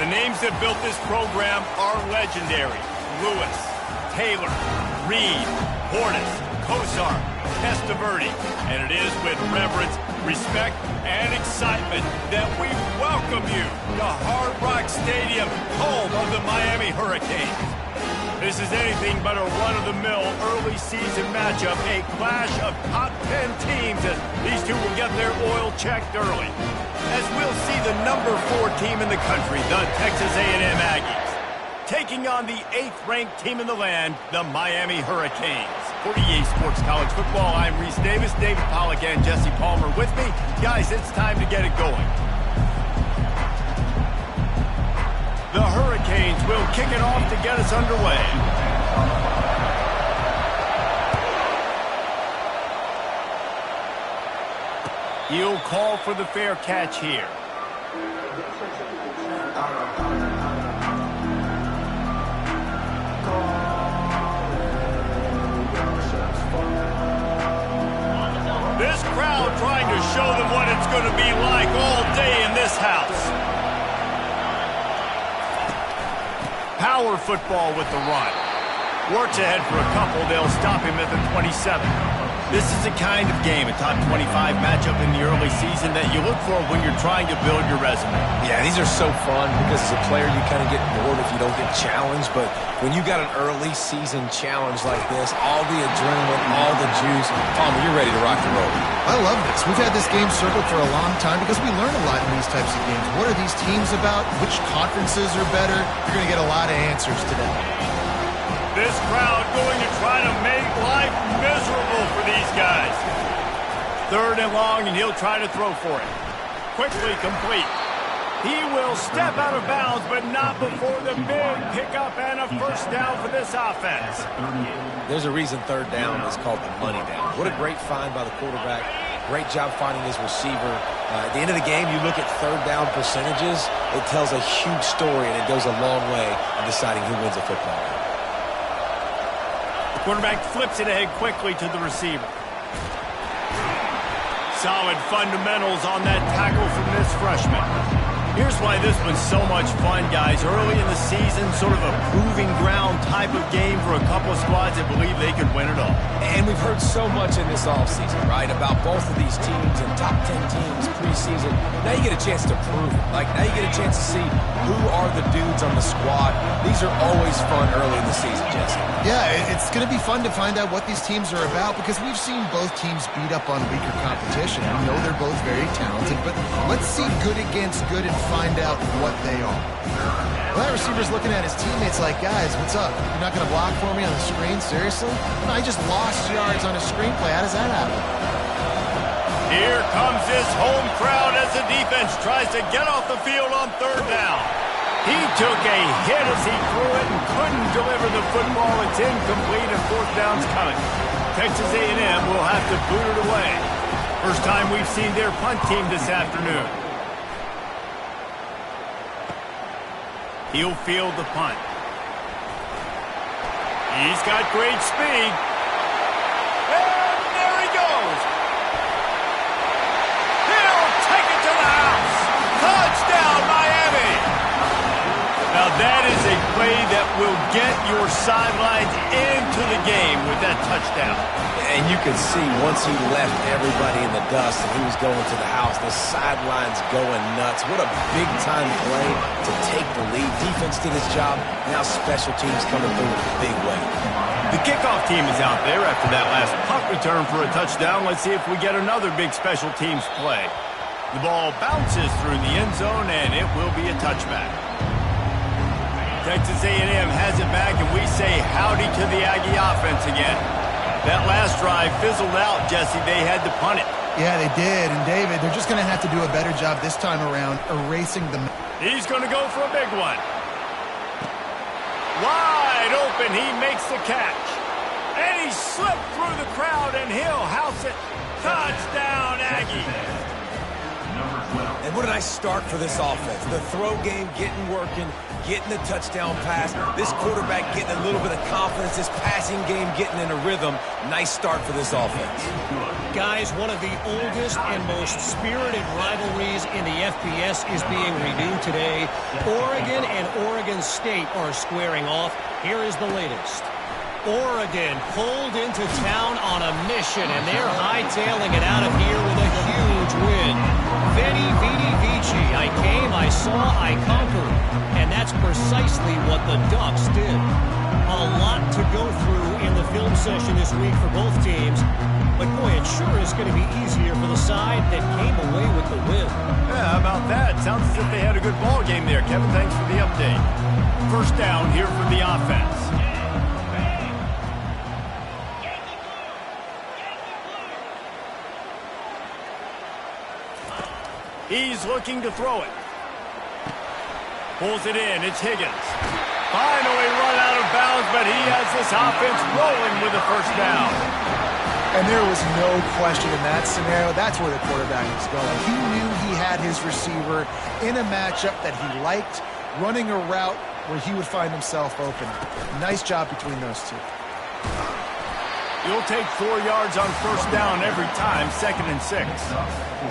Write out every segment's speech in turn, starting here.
The names that built this program are legendary. Lewis, Taylor, Reed, Portis, Kosar, Testaverde. And it is with reverence, respect, and excitement that we welcome you to Hard Rock Stadium, home of the Miami Hurricanes. This is anything but a run-of-the-mill early season matchup, a clash of top 10 teams as these two will get their oil checked early. As we'll see the number 4 team in the country, the Texas A&M Aggies, taking on the 8th-ranked team in the land, the Miami Hurricanes. For EA Sports College Football, I'm Reese Davis, David Pollack, and Jesse Palmer with me. Guys, it's time to get it going. The Hurricanes will kick it off to get us underway. He'll call for the fair catch here. This crowd trying to show them what it's going to be like all day in this house. Power football with the run. Works ahead for a couple. They'll stop him at the 27. This is the kind of game, a top 25 matchup in the early season, that you look for when you're trying to build your resume. Yeah, these are so fun because as a player you kind of get bored if you don't get challenged. But when you got an early season challenge like this, all the adrenaline, all the juice, Palmer, you're ready to rock and roll. I love this. We've had this game circled for a long time because we learn a lot in these types of games. What are these teams about? Which conferences are better? You're going to get a lot of answers today. This crowd going to try to make life miserable for these guys. 3rd and long, and he'll try to throw for it. Quickly complete. He will step out of bounds, but not before the big pickup and a first down for this offense. There's a reason 3rd down is called the money down. What a great find by the quarterback. Great job finding his receiver. At the end of the game, you look at 3rd down percentages. It tells a huge story, and it goes a long way in deciding who wins a football game. The quarterback flips it ahead quickly to the receiver. Solid fundamentals on that tackle from this freshman. Here's why this was so much fun, guys. Early in the season, sort of a proving ground type of game for a couple of squads that believe they could win it all. And we've heard so much in this offseason, right, about both of these teams and top 10 teams preseason. Now you get a chance to prove it. Like, now you get a chance to see who are the dudes on the squad. These are always fun early in the season, Jesse. Yeah, it's going to be fun to find out what these teams are about because we've seen both teams beat up on weaker competition. We know they're both very talented, but let's see good against good and find out what they are. Well, that receiver's looking at his teammates like, guys, what's up? You're not going to block for me on the screen? Seriously? No, I just lost yards on a screenplay. How does that happen? Here comes this home crowd as the defense tries to get off the field on 3rd down. He took a hit as he threw it and couldn't deliver the football. It's incomplete and 4th down's coming. Texas A&M will have to boot it away. First time we've seen their punt team this afternoon. He'll field the punt. He's got great speed. And there he goes. He'll take it to the house. Touchdown, Miami. Now that is a play that will get your sidelines into the game with that touchdown. And you can see once he left everybody in the dust and he was going to the house, the sidelines going nuts. What a big-time play to take the lead. Defense did his job. Now special teams coming through in a big way. The kickoff team is out there after that last punt return for a touchdown. Let's see if we get another big special teams play. The ball bounces through the end zone, and it will be a touchback. Texas A&M has it back, and we say howdy to the Aggie offense again. That last drive fizzled out, Jesse. They had to punt it. Yeah, they did. And, David, they're just going to have to do a better job this time around erasing the... He's going to go for a big one. Wide open. He makes the catch. And he slipped through the crowd, and he'll house it. Touchdown, Aggie. Number 12. And what a nice start for this offense. The throw game getting working, getting the touchdown pass. This quarterback getting a little bit of confidence. This passing game getting in a rhythm. Nice start for this offense. Guys, one of the oldest and most spirited rivalries in the FBS is being renewed today. Oregon and Oregon State are squaring off. Here is the latest. Oregon pulled into town on a mission, and they're hightailing it out of here with a huge win. Veni, vidi, vici. I came, I saw, I conquered. And that's precisely what the Ducks did. A lot to go through in the film session this week for both teams. But boy, it sure is going to be easier for the side that came away with the win. Yeah, how about that? Sounds as if they had a good ball game there. Kevin, thanks for the update. First down here for the offense. He's looking to throw it. Pulls it in. It's Higgins. Finally run out of bounds, but he has this offense rolling with a first down. And there was no question in that scenario. That's where the quarterback was going. He knew he had his receiver in a matchup that he liked, running a route where he would find himself open. Nice job between those two. You'll take 4 yards on first down every time, 2nd and 6.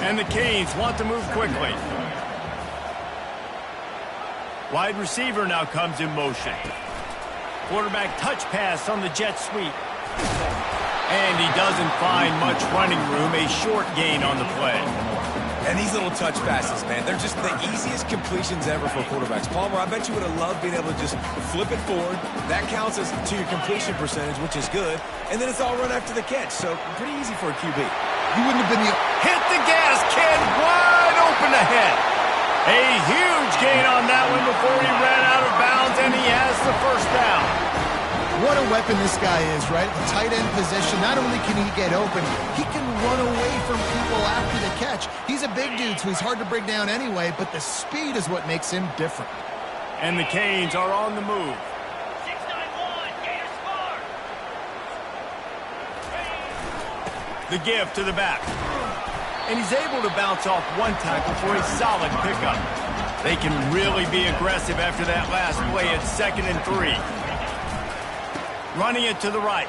And the Canes want to move quickly. Wide receiver now comes in motion. Quarterback touch pass on the jet sweep. And he doesn't find much running room, a short gain on the play. And these little touch passes, man, they're just the easiest completions ever for quarterbacks. Palmer, I bet you would have loved being able to just flip it forward. That counts as to your completion percentage, which is good. And then it's all run after the catch, so pretty easy for a QB. You wouldn't have been the... Hit the gas, kid, wide open ahead. A huge gain on that one before he ran out of bounds, and he has the first down. What a weapon this guy is, right? The tight end position, not only can he get open, he can run away from people after the catch. He's a big dude, so he's hard to bring down anyway, but the speed is what makes him different. And the Canes are on the move. 6-9-1, Gators score. The give to the back. And he's able to bounce off one tackle for a solid pickup. They can really be aggressive after that last play at 2nd and 3. Running it to the right.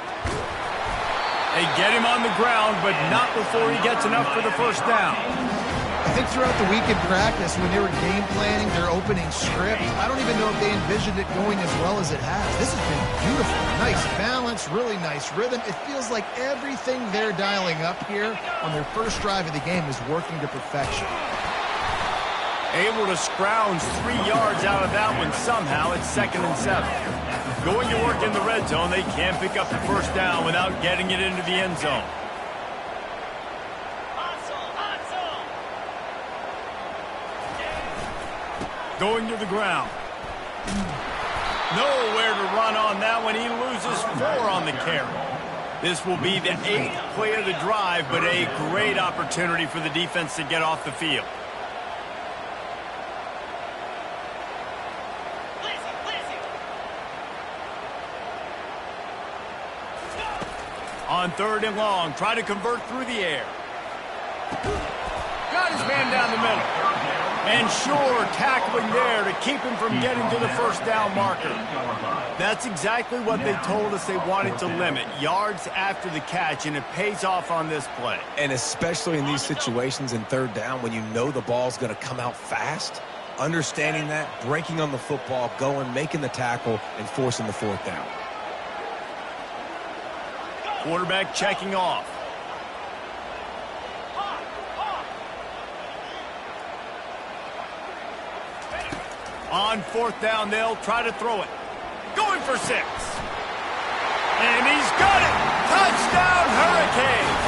They get him on the ground, but not before he gets enough for the first down. I think throughout the week in practice, when they were game planning their opening script, I don't even know if they envisioned it going as well as it has. This has been beautiful. Nice balance, really nice rhythm. It feels like everything they're dialing up here on their first drive of the game is working to perfection. Able to scrounge 3 yards out of that one somehow. It's 2nd and 7. Going to work in the red zone, they can't pick up the first down without getting it into the end zone. Going to the ground. Nowhere to run on that one. He loses 4 on the carry. This will be the 8th play of the drive, but a great opportunity for the defense to get off the field. On 3rd and long, try to convert through the air. Got his man down the middle. And sure, tackling there to keep him from getting to the first down marker. That's exactly what they told us they wanted to limit. Yards after the catch, and it pays off on this play. And especially in these situations in 3rd down when you know the ball's going to come out fast, understanding that, breaking on the football, going, making the tackle, and forcing the 4th down. Quarterback checking off. On 4th down, they'll try to throw it. Going for 6. And he's got it! Touchdown, Hurricanes!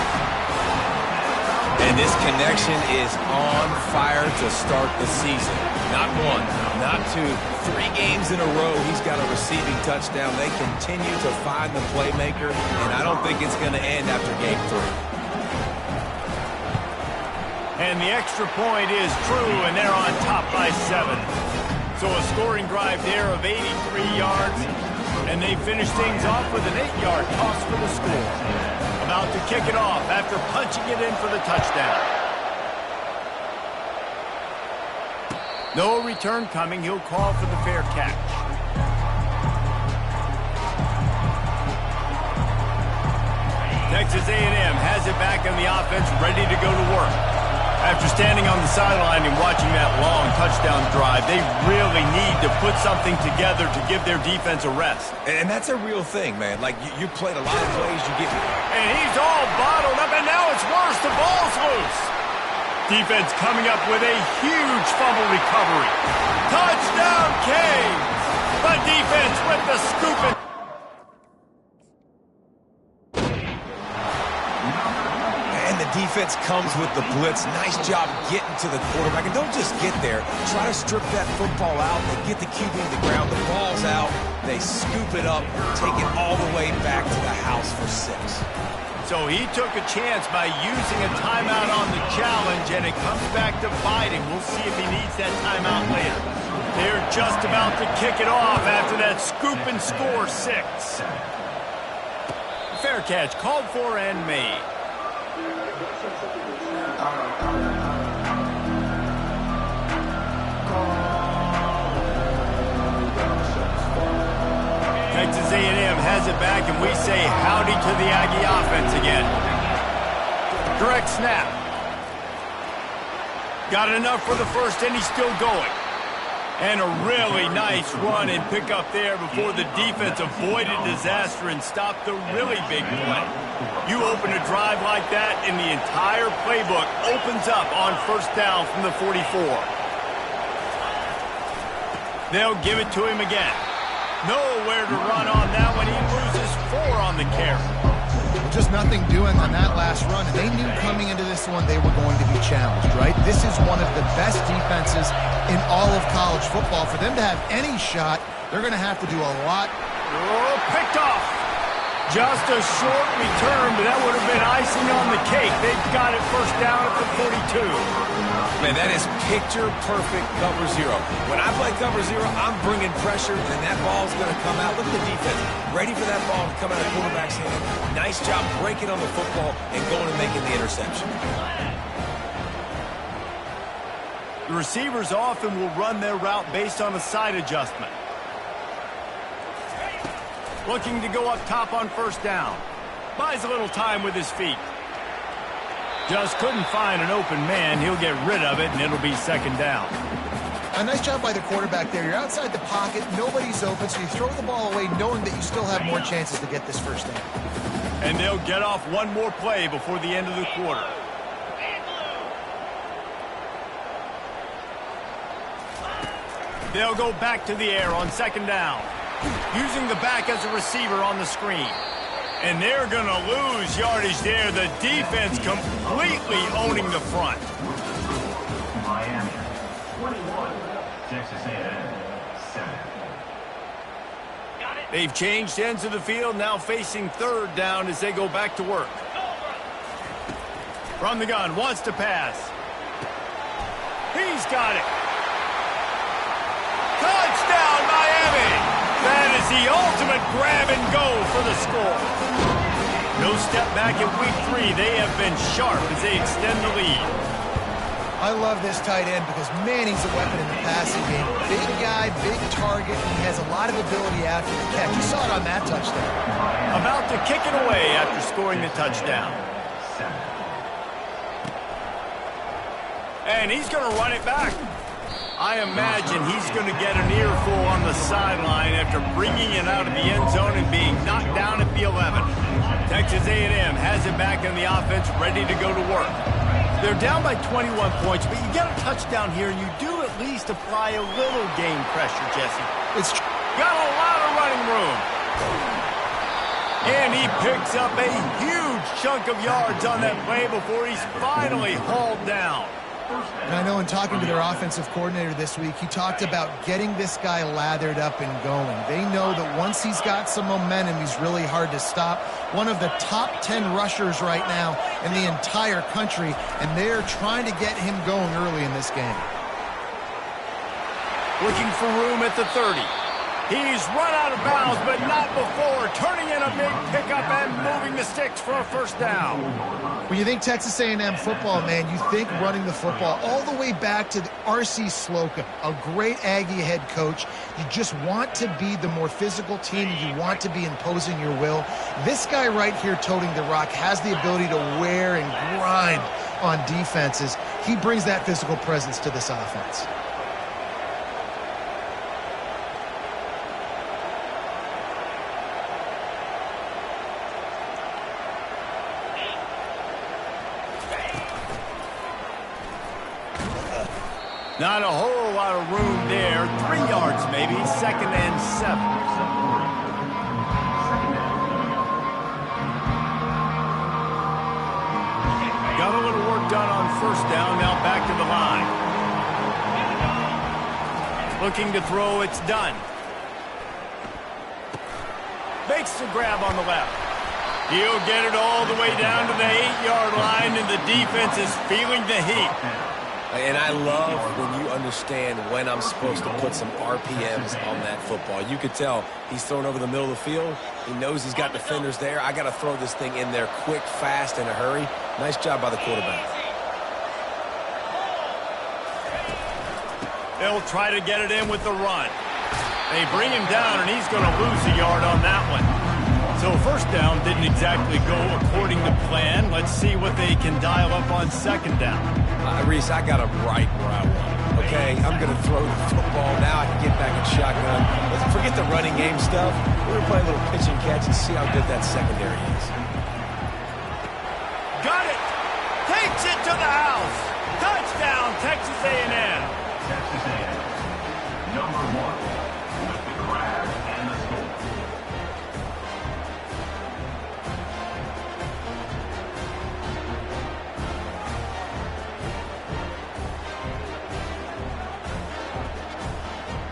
And this connection is on fire to start the season. Not 1, not 2. 3 games in a row, he's got a receiving touchdown. They continue to find the playmaker, and I don't think it's going to end after game 3. And the extra point is true, and they're on top by 7. So a scoring drive there of 83 yards, and they finish things off with an 8-yard toss for the score. About to kick it off after punching it in for the touchdown. No return coming. He'll call for the fair catch. Texas A&M has it back on the offense, ready to go to work. After standing on the sideline and watching that long touchdown drive, they really need to put something together to give their defense a rest. And that's a real thing, man. Like, you played a lot of plays, you get... And he's all bottled up, and now it's worse. The ball's loose. Defense coming up with a huge fumble recovery. Touchdown, Canes! The defense with the scoop. And the defense comes with the blitz. Nice job getting to the quarterback. And don't just get there. Try to strip that football out. They get the QB to the ground. The ball's out. They scoop it up, take it all the way back to the house for 6. So he took a chance by using a timeout on the challenge, and it comes back to bite him. We'll see if he needs that timeout later. They're just about to kick it off after that scoop and score 6. Fair catch called for and made. Texas A&M has it back, and we say howdy to the Aggie offense again. Direct snap. Got enough for the first, and he's still going. And a really nice run and pick up there before the defense avoided disaster and stopped the really big play. You open a drive like that, and the entire playbook opens up on first down from the 44. They'll give it to him again. Nowhere to run on that one. He loses 4 on the carry. Just nothing doing on that last run. And they knew coming into this one they were going to be challenged, right? This is one of the best defenses in all of college football. For them to have any shot, they're going to have to do a lot. Oh, picked off. Just a short return, but that would have been icing on the cake. They've got it first down at the 42. Man, that is picture-perfect cover 0. When I play cover 0, I'm bringing pressure, and that ball's going to come out. Look at the defense. Ready for that ball to come out of the quarterback's hand. Nice job breaking on the football and going and making the interception. The receivers often will run their route based on a side adjustment. Looking to go up top on first down. Buys a little time with his feet. Just couldn't find an open man. He'll get rid of it, and it'll be second down. A nice job by the quarterback there. You're outside the pocket. Nobody's open, so you throw the ball away knowing that you still have more chances to get this first down. And they'll get off one more play before the end of the quarter. They'll go back to the air on second down, using the back as a receiver on the screen. And they're going to lose yardage there. The defense completely owning the front. Miami, 21, Texas A&M, 7. They've changed ends of the field, now facing third down as they go back to work. From the gun, wants to pass. He's got it. Touchdown, Miami! That is the ultimate grab and go for the score. No step back in week 3. They have been sharp as they extend the lead. I love this tight end because, man, he's a weapon in the passing game. Big guy, big target, and he has a lot of ability after the catch. You saw it on that touchdown. About to kick it away after scoring the touchdown. And he's going to run it back. I imagine he's going to get an earful on the sideline after bringing it out of the end zone and being knocked down at the 11. Texas A&M has it back in the offense, ready to go to work. They're down by 21 points, but you get a touchdown here, and you do at least apply a little game pressure, Jesse. It's got a lot of running room. And he picks up a huge chunk of yards on that play before he's finally hauled down. And I know in talking to their offensive coordinator this week, he talked about getting this guy lathered up and going. They know that once he's got some momentum, he's really hard to stop. One of the top 10 rushers right now in the entire country, and they're trying to get him going early in this game. Looking for room at the 30. He's run out of bounds, but not before turning in a big pickup and moving the sticks for a first down. When you think Texas A&M football, man, you think running the football all the way back to R.C. Slocum, a great Aggie head coach. You just want to be the more physical team, and you want to be imposing your will. This guy right here toting the rock has the ability to wear and grind on defenses. He brings that physical presence to this offense. Not a whole lot of room there. 3 yards maybe. 2nd and 7. Got a little work done on first down. Now back to the line. Looking to throw. It's done. Makes the grab on the left. He'll get it all the way down to the 8-yard line, and the defense is feeling the heat. And I love when you understand when I'm supposed to put some RPMs on that football. You could tell he's thrown over the middle of the field. He knows he's got defenders there. I got to throw this thing in there quick, fast, in a hurry. Nice job by the quarterback. They'll try to get it in with the run. They bring him down, and he's going to lose a yard on that one. So first down didn't exactly go according to plan. Let's see what they can dial up on second down. Reese, I got him right where I want him. Okay, I'm going to throw the football. Now I can get back in shotgun. Let's forget the running game stuff. We're going to play a little pitch and catch and see how good that secondary is. Got it! Takes it to the house! Touchdown, Texas A&M! Texas A&M, number 1, with the grab and the score.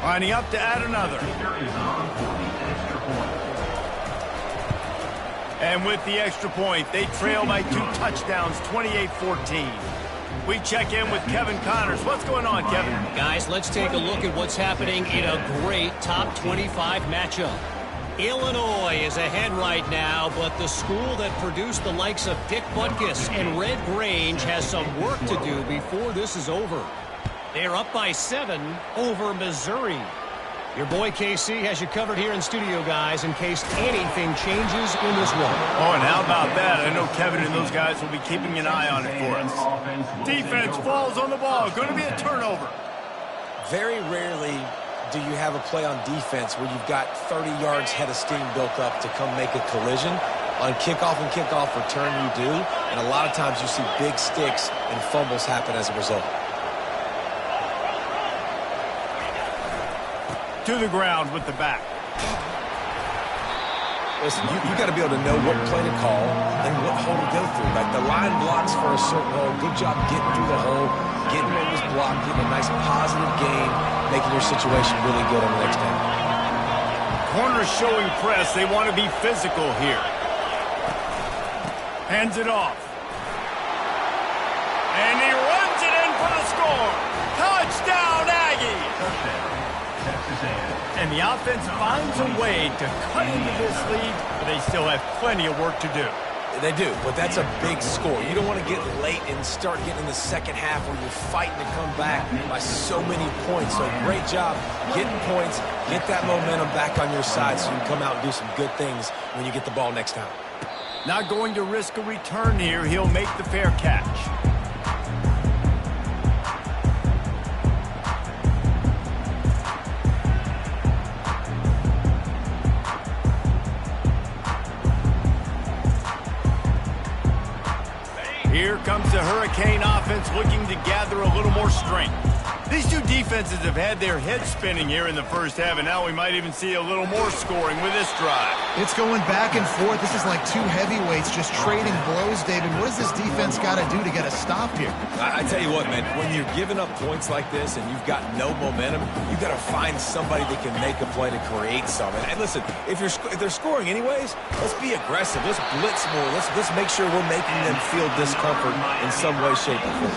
Lining up to add another. And with the extra point, they trail by 2 touchdowns, 28-14. We check in with Kevin Connors. What's going on, Kevin? Guys, let's take a look at what's happening in a great top 25 matchup. Illinois is ahead right now, but the school that produced the likes of Dick Butkus and Red Grange has some work to do before this is over. They're up by 7 over Missouri. Your boy KC has you covered here in studio, guys, in case anything changes in this one. Oh, and how about that? I know Kevin and those guys will be keeping an eye on it for us. Defense falls on the ball. Going to be a turnover. Very rarely do you have a play on defense where you've got 30 yards head of steam built up to come make a collision. On kickoff and kickoff return, you do. And a lot of times you see big sticks and fumbles happen as a result. To the ground with the back. Listen, you got to be able to know what play to call and what hole to go through. Like the line blocks for a certain hole. Good job getting through the hole, getting on this block, getting a nice positive gain, making your situation really good on the next down. Corners showing press. They want to be physical here. Hands it off. And he runs it in for the score. Touchdown, Aggie! And the offense finds a way to cut into this lead, but they still have plenty of work to do. They do, but that's a big score. You don't want to get late and start getting in the second half where you're fighting to come back by so many points. So great job getting points, get that momentum back on your side so you can come out and do some good things when you get the ball next time. Not going to risk a return here. He'll make the fair catch. Here comes the Hurricane offense looking to gather a little more strength. These two defenses have had their heads spinning here in the first half, and now we might even see a little more scoring with this drive. It's going back and forth. This is like two heavyweights just trading blows, David. What does this defense got to do to get a stop here? I tell you what, man, when you're giving up points like this and you've got no momentum, you've got to find somebody that can make a play to create something. And listen, if they're scoring anyways, let's be aggressive. Let's blitz more. Let's make sure we're making them feel discomfort forward in some way, shape, or form.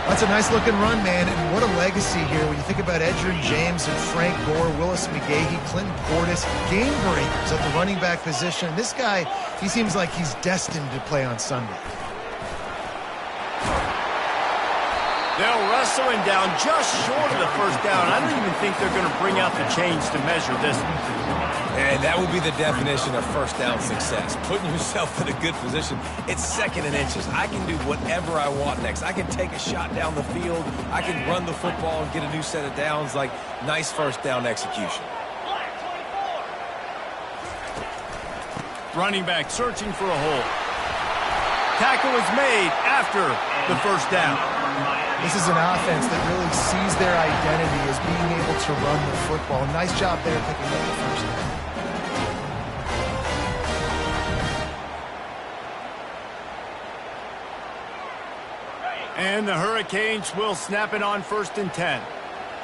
That's a nice-looking run, man, and what a legacy here when you think about Edgerrin James and Frank Gore, Willis McGahee, Clinton Portis, game breakers at the running back position. This guy, he seems like he's destined to play on Sunday. They'll wrestle him down just short of the first down. I don't even think they're going to bring out the chains to measure this one. And that would be the definition of first down success. Putting yourself in a good position. It's second and inches. I can do whatever I want next. I can take a shot down the field. I can run the football and get a new set of downs. Like, nice first down execution. Running back searching for a hole. Tackle is made after the first down. This is an offense that really sees their identity as being able to run the football. Nice job there picking up the first down. And the Hurricanes will snap it on 1st and 10.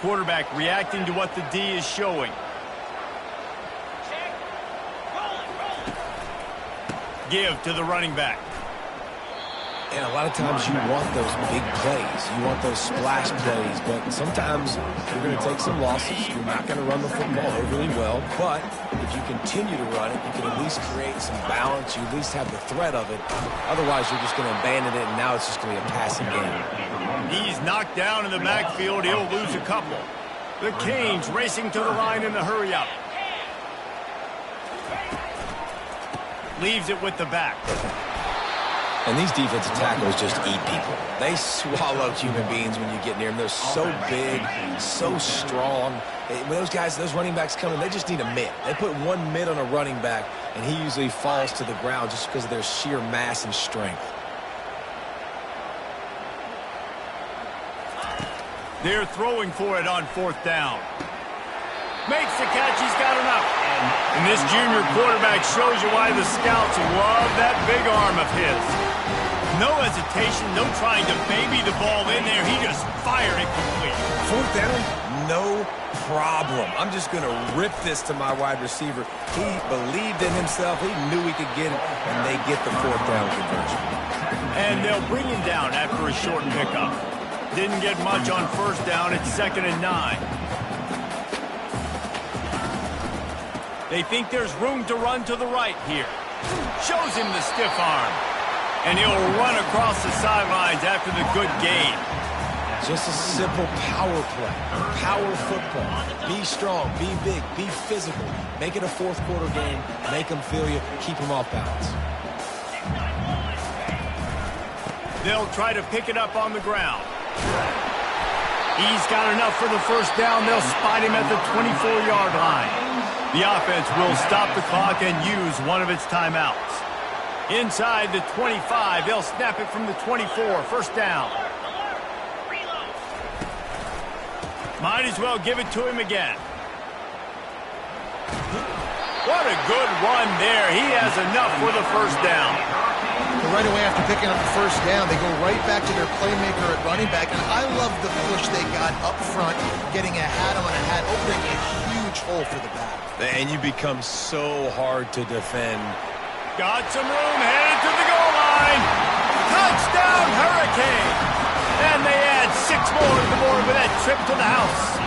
Quarterback reacting to what the D is showing. Give to the running back. And a lot of times you want those big plays. You want those splash plays. But sometimes you're going to take some losses. You're not going to run the football overly well. But if you continue to run it, you can at least create some balance. You at least have the threat of it. Otherwise, you're just going to abandon it, and now it's just going to be a passing game. He's knocked down in the backfield. He'll lose a couple. The Canes racing to the line in the hurry-up. Leaves it with the back. And these defensive tackles just eat people. They swallow human beings when you get near them. They're so big, so strong. When those guys, those running backs come in, they just need a mid. They put one mid on a running back, and he usually falls to the ground just because of their sheer mass and strength. They're throwing for it on 4th down. Makes the catch. He's got enough. And this junior quarterback shows you why the scouts love that big arm of his. No hesitation, no trying to baby the ball in there. He just fired it complete. 4th down, no problem. I'm just going to rip this to my wide receiver. He believed in himself. He knew he could get it, and they get the 4th down conversion. And they'll bring him down after a short pickup. Didn't get much on 1st down. It's 2nd and 9. They think there's room to run to the right here. Shows him the stiff arm. And he'll run across the sidelines after the good gain. Just a simple power play. Power football. Be strong, be big, be physical. Make it a 4th quarter game. Make them feel you. Keep them off balance. They'll try to pick it up on the ground. He's got enough for the 1st down. They'll spot him at the 24-yard line. The offense will stop the clock and use one of its timeouts. Inside the 25, they'll snap it from the 24. 1st down. Might as well give it to him again. What a good run there. He has enough for the 1st down. But right away after picking up the 1st down, they go right back to their playmaker at running back. And I love the push they got up front, getting a hat on a hat, opening a huge hole for the back. And you become so hard to defend. Got some room, headed to the goal line. Touchdown, Hurricane. And they add 6 more to the board with that trip to the house.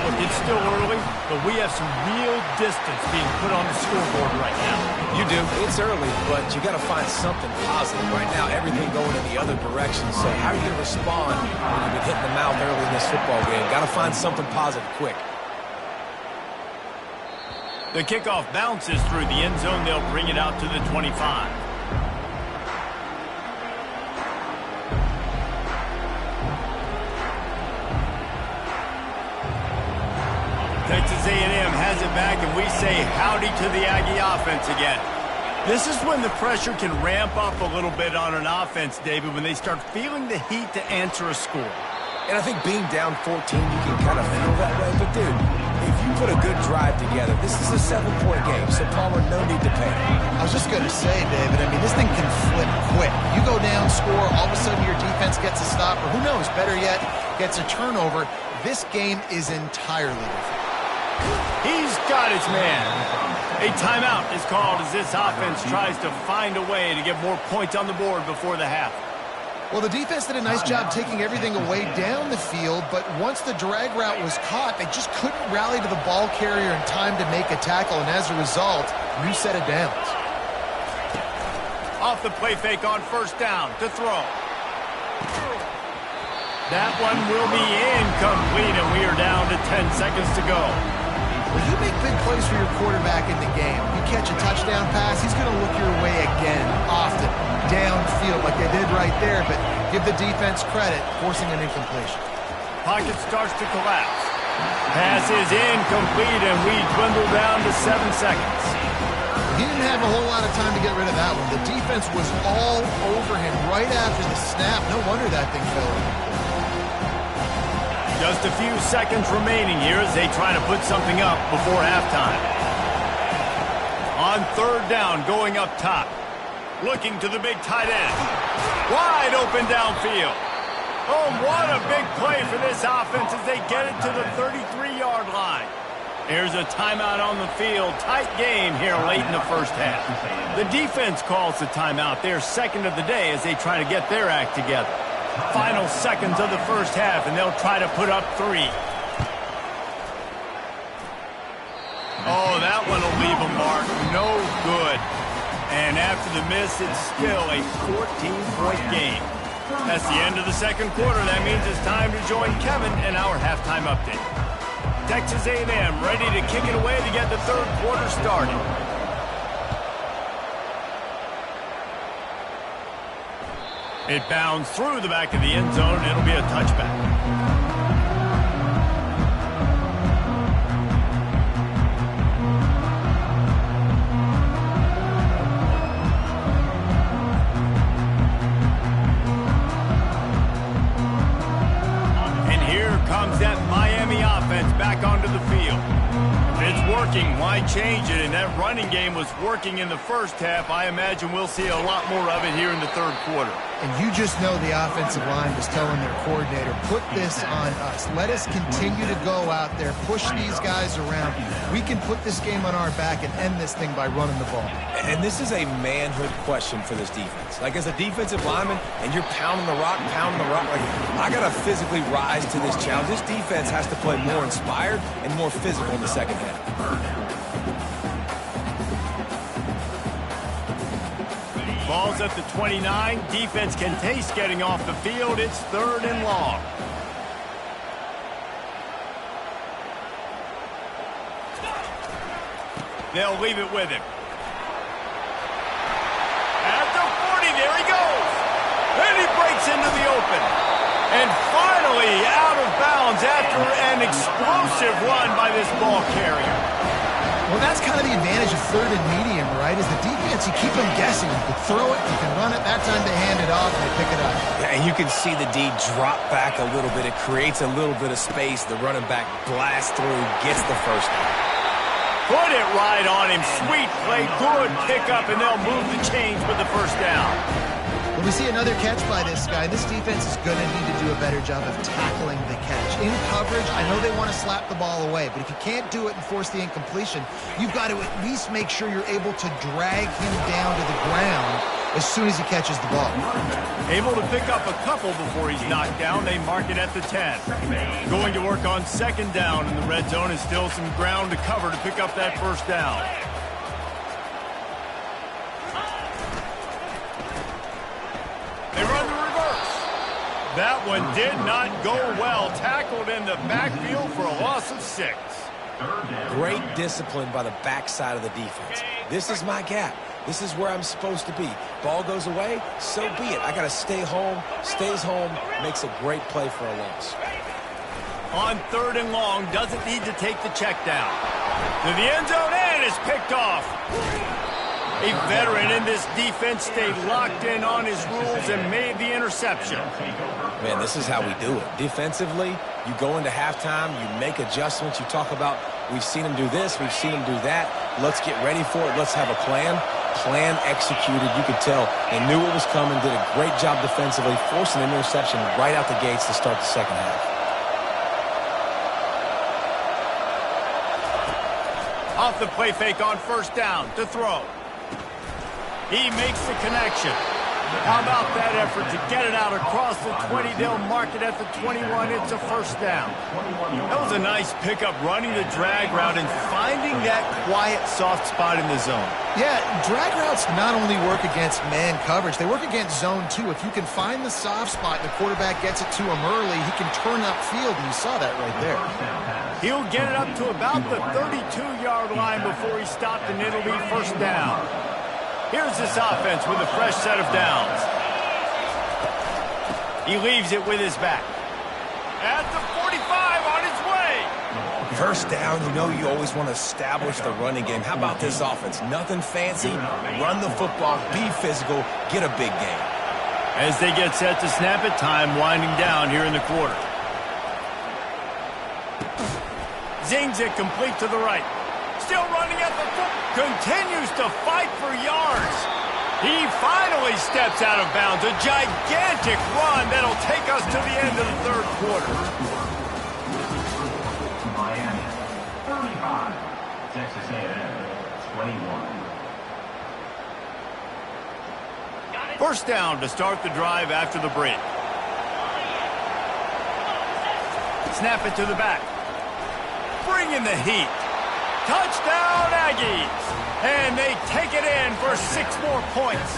Look, it's still early, but we have some real distance being put on the scoreboard right now. You do. It's early, but you got to find something positive. Right now, everything going in the other direction. So how are you going to respond when you've been hitting the mouth early in this football game? Got to find something positive quick. The kickoff bounces through the end zone. They'll bring it out to the 25. Texas A&M has it back, and we say howdy to the Aggie offense again. This is when the pressure can ramp up a little bit on an offense, David, when they start feeling the heat to answer a score. And I think being down 14, you can kind of feel that way. But, dude, if you put a good drive together, this is a 7-point game, so Palmer, no need to panic. I was just going to say, David, I mean, this thing can flip quick. You go down, score, all of a sudden your defense gets a stop, or who knows, better yet, gets a turnover. This game is entirely different. He's got his man. A timeout is called as this offense tries to find a way to get more points on the board before the half. Well, the defense did a nice job taking everything away down the field, but once the drag route was caught, they just couldn't rally to the ball carrier in time to make a tackle, and as a result, new set of downs. Off the play fake on first down to throw. That one will be incomplete, and we are down to 10 seconds to go. When you make big plays for your quarterback in the game, you catch a touchdown pass, he's going to look your way again, often, downfield like they did right there, but give the defense credit, forcing an incompletion. Pocket starts to collapse. Pass is incomplete, and we dwindle down to 7 seconds. He didn't have a whole lot of time to get rid of that one. The defense was all over him right after the snap. No wonder that thing fell in. Just a few seconds remaining here as they try to put something up before halftime. On third down, going up top. Looking to the big tight end. Wide open downfield. Oh, what a big play for this offense as they get it to the 33-yard line. Here's a timeout on the field. Tight game here late in the first half. The defense calls the timeout. They're second of the day as they try to get their act together. Final seconds of the first half, and they'll try to put up 3. Oh, that one will leave a mark. No good. And after the miss, it's still a 14-point game. That's the end of the second quarter. That means it's time to join Kevin in our halftime update. Texas A&M ready to kick it away to get the third quarter started. It bounds through the back of the end zone. It'll be a touchback. And here comes that Miami offense back onto the field. If it's working, why change it? And that running game was working in the first half. I imagine we'll see a lot more of it here in the third quarter. And you just know the offensive line was telling their coordinator, put this on us. Let us continue to go out there, push these guys around. We can put this game on our back and end this thing by running the ball. And this is a manhood question for this defense. Like, as a defensive lineman, and you're pounding the rock, like, I got to physically rise to this challenge. This defense has to play more inspired and more physical in the second half. Ball's at the 29. Defense can taste getting off the field. It's third and long. They'll leave it with him. At the 40, there he goes. And he breaks into the open. And finally out of bounds after an explosive run by this ball carrier. Well, that's kind of the advantage of third and medium, right? Is the defense, you keep them guessing. You can throw it, you can run it. That time they hand it off and they pick it up. Yeah, and you can see the D drop back a little bit. It creates a little bit of space. The running back blasts through, gets the first down. Put it right on him. Sweet play, good pickup, and they'll move the chains with the first down. When we see another catch by this guy, this defense is going to need to do a better job of tackling the catch. In coverage, I know they want to slap the ball away, but if you can't do it and force the incompletion, you've got to at least make sure you're able to drag him down to the ground as soon as he catches the ball. Able to pick up a couple before he's knocked down. They mark it at the 10. Going to work on second down in the red zone, is still some ground to cover to pick up that first down. They run the reverse. That one did not go well. Tackled in the backfield for a loss of 6. Great discipline by the backside of the defense. This is my gap. This is where I'm supposed to be. Ball goes away, so be it. I got to stay home. Stays home, makes a great play for a loss. On third and long, doesn't need to take the check down. To the end zone, and is picked off. A veteran in this defense stayed locked in on his rules and made the interception. Man, this is how we do it. Defensively, you go into halftime, you make adjustments. You talk about, we've seen him do this, we've seen him do that. Let's get ready for it. Let's have a plan. Plan executed. You could tell they knew what was coming, did a great job defensively, forcing an interception right out the gates to start the second half. Off the play fake on first down to throw. He makes the connection. How about that effort to get it out across the 20? They'll mark it at the 21. It's a first down. That was a nice pickup, running the drag route and finding that quiet, soft spot in the zone. Yeah, drag routes not only work against man coverage, they work against zone too. If you can find the soft spot and the quarterback gets it to him early, he can turn upfield, and you saw that right there. He'll get it up to about the 32-yard line before he stopped, and it'll be first down. Here's this offense with a fresh set of downs. He leaves it with his back. At the 45, on his way. First down, you know you always want to establish the running game. How about this offense? Nothing fancy. Run the football, be physical, get a big gain. As they get set to snap it, time winding down here in the quarter. Zings it complete to the right. Still running at the foot. Continues to fight for yards. He finally steps out of bounds. A gigantic run that'll take us to the end of the third quarter. Miami, 35. Texas A&M, 21. First down to start the drive after the break. Snap it to the back. Bring in the heat. Touchdown, Aggies! And they take it in for 6 more points.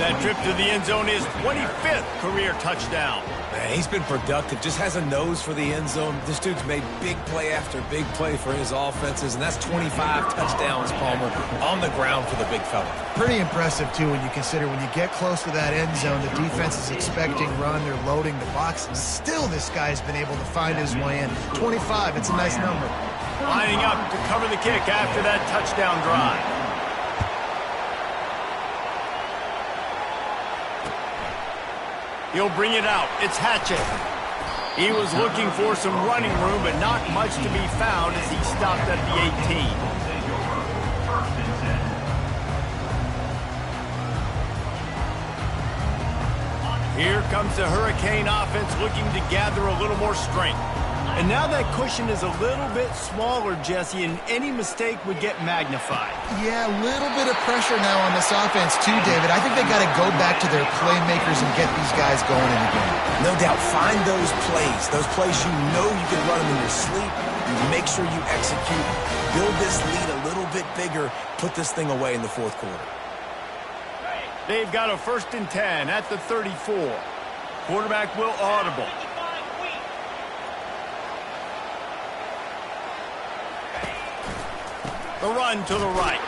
That trip to the end zone is 25th career touchdown. Man, he's been productive, just has a nose for the end zone. This dude's made big play after big play for his offenses, and that's 25 touchdowns, Palmer, on the ground for the big fella. Pretty impressive, too, when you consider when you get close to that end zone, the defense is expecting run, they're loading the box, and still this guy's been able to find his way in. 25, it's a nice number. Lining up to cover the kick after that touchdown drive. He'll bring it out. It's Hatchett. He was looking for some running room, but not much to be found as he stopped at the 18. Here comes the Hurricane offense looking to gather a little more strength. And now that cushion is a little bit smaller, Jesse, and any mistake would get magnified. Yeah, a little bit of pressure now on this offense too, David. I think they got to go back to their playmakers and get these guys going in the game. No doubt, find those plays you know you can run them in your sleep. You make sure you execute, build this lead a little bit bigger, put this thing away in the fourth quarter. They've got a 1st and 10 at the 34. Quarterback will audible. The run to the right.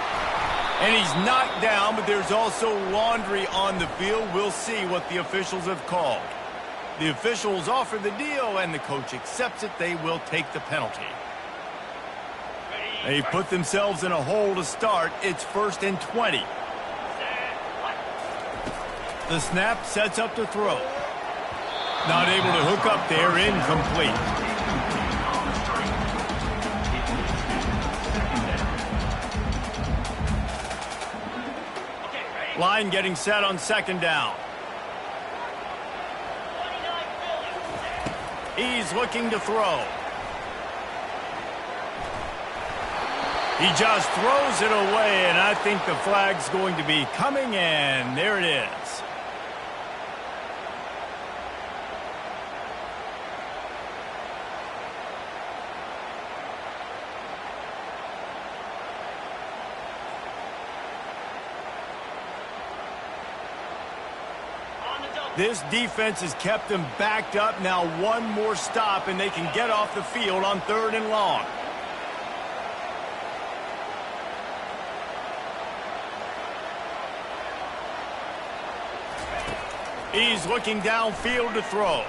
And he's knocked down, but there's also laundry on the field. We'll see what the officials have called. The officials offer the deal, and the coach accepts it. They will take the penalty. They put themselves in a hole to start. It's 1st and 20. The snap sets up to throw. Not able to hook up there, incomplete. Line getting set on 2nd down. He's looking to throw. He just throws it away, and I think the flag's going to be coming, and there it is. This defense has kept them backed up. Now one more stop, and they can get off the field on 3rd and long. He's looking downfield to throw.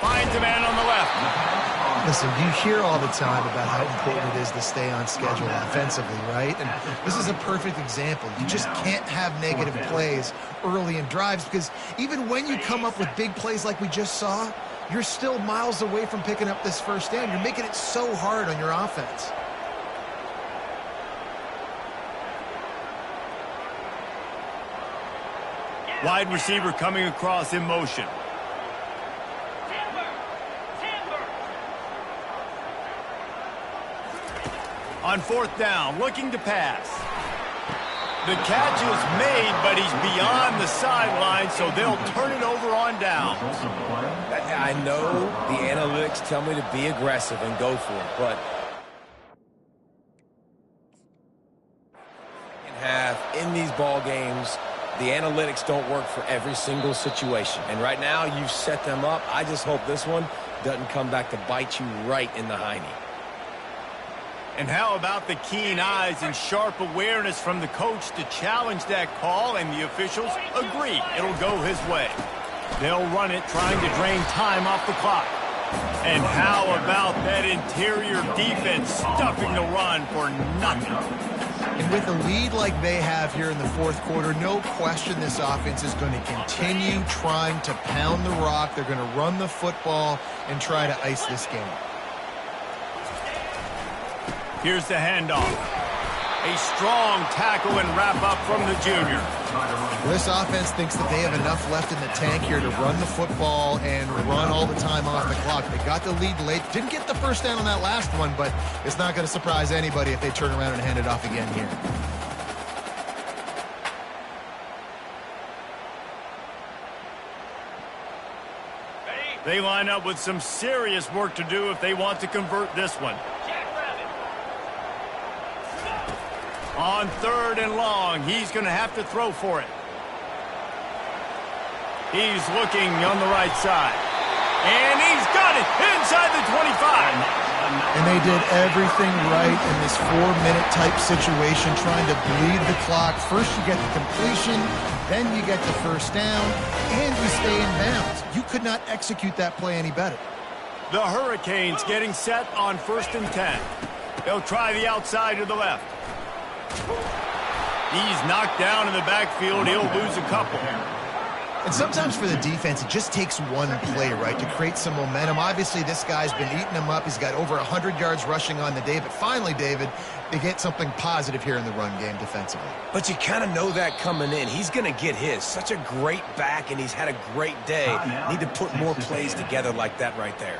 Finds a man on the left. Listen, you hear all the time about how important it is to stay on schedule offensively, right? And this is a perfect example. You just can't have negative plays early in drives because even when you come up with big plays like we just saw, you're still miles away from picking up this 1st down. You're making it so hard on your offense. Wide receiver coming across in motion. On 4th down, looking to pass. The catch is made, but he's beyond the sideline, so they'll turn it over on down. I know the analytics tell me to be aggressive and go for it, but in these ball games, the analytics don't work for every single situation. And right now, you've set them up. I just hope this one doesn't come back to bite you right in the hiney. And how about the keen eyes and sharp awareness from the coach to challenge that call, and the officials agree it'll go his way. They'll run it, trying to drain time off the clock. And how about that interior defense stuffing the run for nothing? And with a lead like they have here in the 4th quarter, no question this offense is going to continue trying to pound the rock. They're going to run the football and try to ice this game. Here's the handoff. A strong tackle and wrap-up from the junior. This offense thinks that they have enough left in the tank here to run the football and run all the time off the clock. They got the lead late. Didn't get the first down on that last one, but it's not going to surprise anybody if they turn around and hand it off again here. They line up with some serious work to do if they want to convert this one. On 3rd and long, he's going to have to throw for it. He's looking on the right side. And he's got it inside the 25. And they did everything right in this 4-minute type situation, trying to bleed the clock. First you get the completion, then you get the first down, and you stay in bounds. You could not execute that play any better. The Hurricanes getting set on 1st and 10. They'll try the outside to the left. He's knocked down in the backfield. He'll lose a couple. And sometimes for the defense, it just takes one play, right, to create some momentum. Obviously, this guy's been eating them up. He's got over 100 yards rushing on the day. But finally, David, they get something positive here in the run game defensively. But you kind of know that coming in. He's going to get his. Such a great back, and he's had a great day. Need to put more plays together like that right there.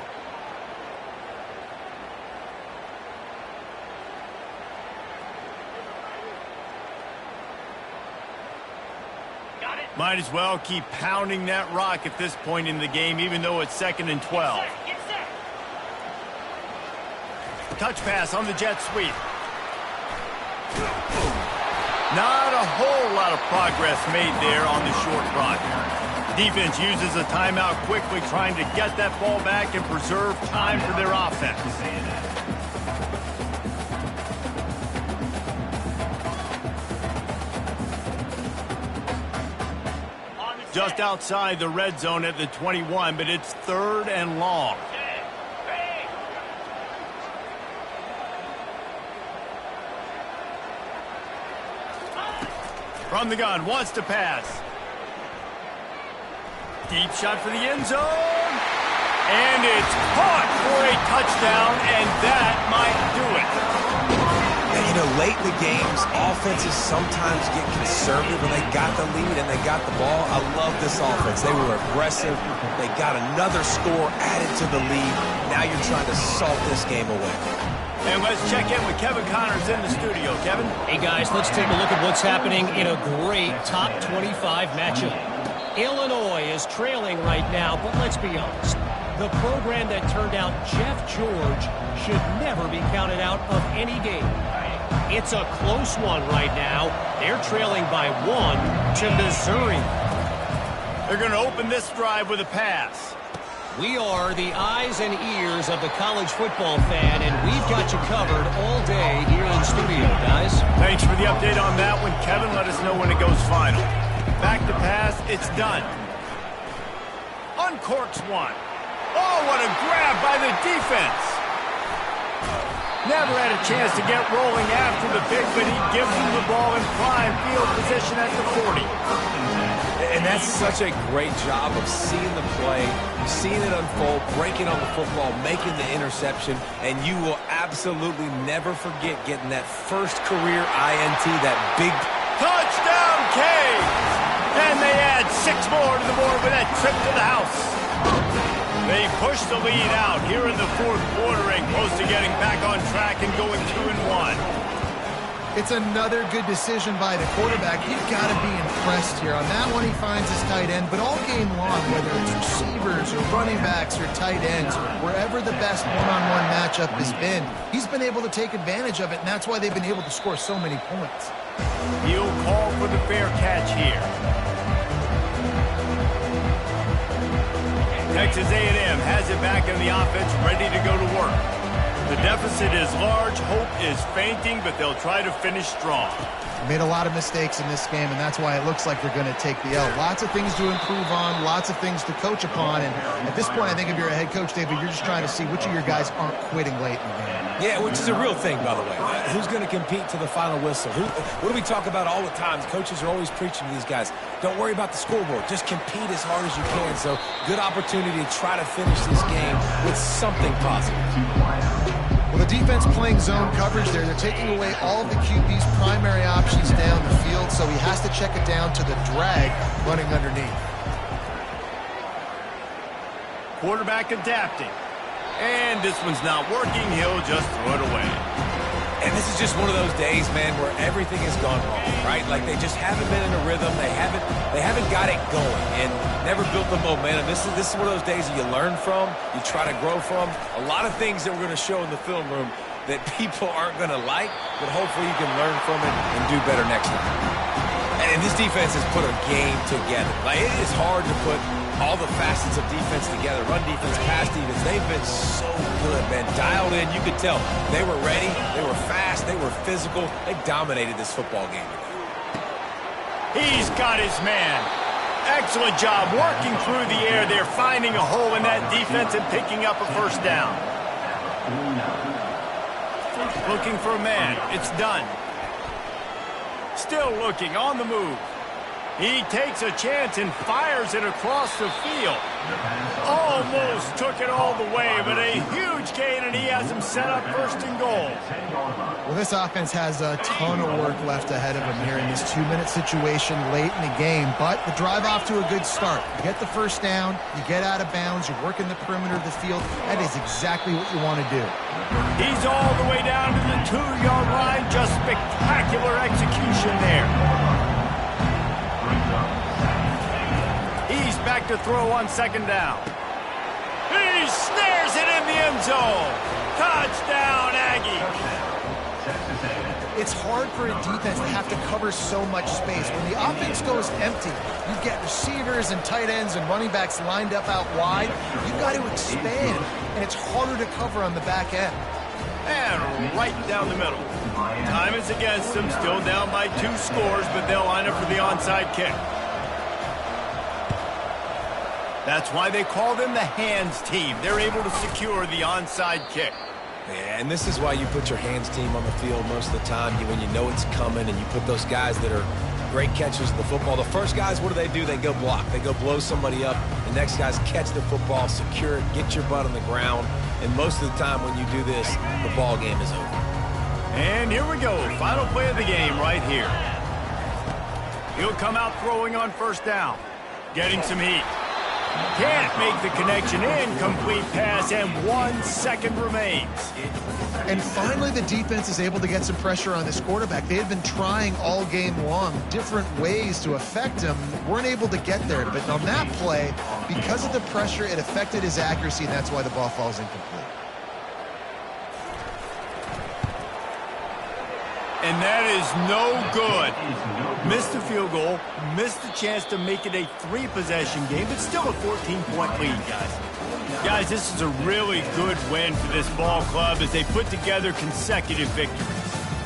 Might as well keep pounding that rock at this point in the game, even though it's 2nd and 12. Touch pass on the jet sweep. Not a whole lot of progress made there on the short run. Defense uses a timeout quickly, trying to get that ball back and preserve time for their offense. Just outside the red zone at the 21, but it's 3rd and long. From the gun, wants to pass. Deep shot for the end zone. And it's caught for a touchdown, and that might do it. You know, late in the games, offenses sometimes get conservative when they got the lead and they got the ball. I love this offense. They were aggressive. They got another score added to the lead. Now you're trying to salt this game away. And let's check in with Kevin Connors in the studio. Kevin? Hey, guys, let's take a look at what's happening in a great top 25 matchup. Illinois is trailing right now, but let's be honest. The program that turned out Jeff George should never be counted out of any game. It's a close one right now. They're trailing by 1 to Missouri. They're going to open this drive with a pass. We are the eyes and ears of the college football fan, and we've got you covered all day here in studio, guys. Thanks for the update on that one, Kevin. Let us know when it goes final. Back to pass. It's done. Uncorks one. Oh, what a grab by the defense. Never had a chance to get rolling after the pick, but he gives him the ball in prime field position at the 40. And that's such a great job of seeing the play, seeing it unfold, breaking on the football, making the interception, and you will absolutely never forget getting that first career INT, that big touchdown, Canes! And they add 6 more to the board with that trip to the house. They push the lead out here in the fourth quarter and close to getting back on track and going 2-1. It's another good decision by the quarterback. You've got to be impressed here. On that one, he finds his tight end, but all game long, whether it's receivers or running backs or tight ends, wherever the best one-on-one matchup has been, he's been able to take advantage of it, and that's why they've been able to score so many points. He'll call for the fair catch here. Texas A&M has it back in the offense, ready to go to work. The deficit is large, hope is fainting, but they'll try to finish strong. Made a lot of mistakes in this game, and that's why it looks like they're going to take the L. Lots of things to improve on, lots of things to coach upon, and at this point, I think if you're a head coach, David, you're just trying to see which of your guys aren't quitting late in the game. Yeah, which is a real thing, by the way. Who's going to compete to the final whistle? What do we talk about all the time? Coaches are always preaching to these guys. Don't worry about the scoreboard. Just compete as hard as you can. So, good opportunity to try to finish this game with something positive. Well, the defense playing zone coverage there. They're taking away all of the QB's primary options down the field, so he has to check it down to the drag running underneath. Quarterback adapting. And this one's not working. He'll just throw it away. And this is just one of those days, man, where everything has gone wrong, right? Like they just haven't been in a rhythm. They haven't got it going and never built the momentum. This is one of those days that you learn from, you try to grow from. A lot of things that we're going to show in the film room that people aren't going to like, but hopefully you can learn from it and do better next time. And this defense has put a game together. Like, it is hard to put all the facets of defense together. Run defense, pass defense. They've been so good, man. Dialed in. You could tell they were ready. They were fast. They were physical. They dominated this football game. He's got his man. Excellent job working through the air. They're finding a hole in that defense and picking up a first down. Looking for a man. It's done. Still looking on the move. He takes a chance and fires it across the field. Almost took it all the way, but a huge gain, and he has him set up first and goal. Well, this offense has a ton of work left ahead of them here in this 2-minute situation late in the game, but the drive off to a good start. You get the first down, you get out of bounds, you work in the perimeter of the field. That is exactly what you want to do. He's all the way down to the 2-yard line. Just spectacular execution there. He's back to throw on second down. He snares it in the end zone. Touchdown, Aggies. It's hard for a defense to have to cover so much space. When the offense goes empty, you get receivers and tight ends and running backs lined up out wide. You've got to expand, and it's harder to cover on the back end. And right down the middle. Time is against them. Still down by 2 scores, but they'll line up for the onside kick. That's why they call them the hands team. They're able to secure the onside kick. Yeah, and this is why you put your hands team on the field most of the time when you know it's coming, and you put those guys that are great catchers of the football. The first guys, what do? They go block. They go blow somebody up. The next guys catch the football, secure it, get your butt on the ground. And most of the time when you do this, the ball game is over. And here we go. Final play of the game right here. He'll come out throwing on first down. Getting some heat. Can't make the connection. Incomplete pass, and 1 second remains. And finally, the defense is able to get some pressure on this quarterback. They had been trying all game long different ways to affect him. Weren't able to get there. But on that play, because of the pressure, it affected his accuracy, and that's why the ball falls incomplete. And that is no good. Missed the field goal, missed the chance to make it a 3-possession game, but still a 14-point lead, guys. Guys, this is a really good win for this ball club as they put together consecutive victories.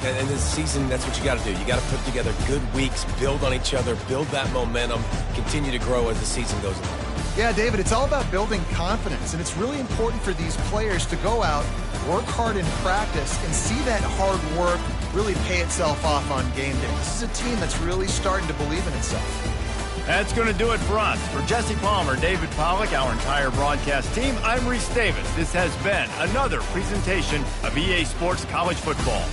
And this season, that's what you got to do. You got to put together good weeks, build on each other, build that momentum, continue to grow as the season goes on. Yeah, David, it's all about building confidence, and it's really important for these players to go out, work hard in practice, and see that hard work really pay itself off on game day. This is a team that's really starting to believe in itself. That's going to do it for us. For Jesse Palmer, David Pollack, our entire broadcast team, I'm Reese Davis. This has been another presentation of EA Sports College Football.